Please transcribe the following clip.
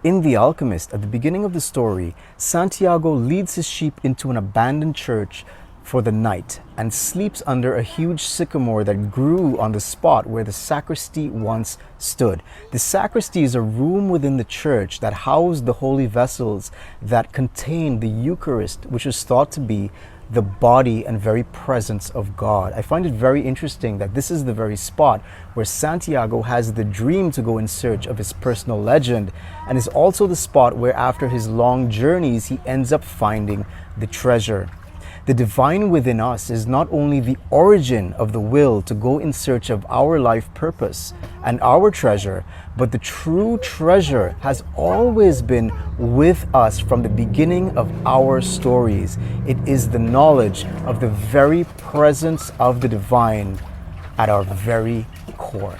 In The Alchemist, at the beginning of the story, Santiago leads his sheep into an abandoned church for the night and sleeps under a huge sycamore that grew on the spot where the sacristy once stood. The sacristy is a room within the church that housed the holy vessels that contained the Eucharist, which is thought to be the body and very presence of God. I find it very interesting that this is the very spot where Santiago has the dream to go in search of his personal legend, and is also the spot where after his long journeys he ends up finding the treasure. The divine within us is not only the origin of the will to go in search of our life purpose and our treasure, but the true treasure has always been with us from the beginning of our stories. It is the knowledge of the very presence of the divine at our very core.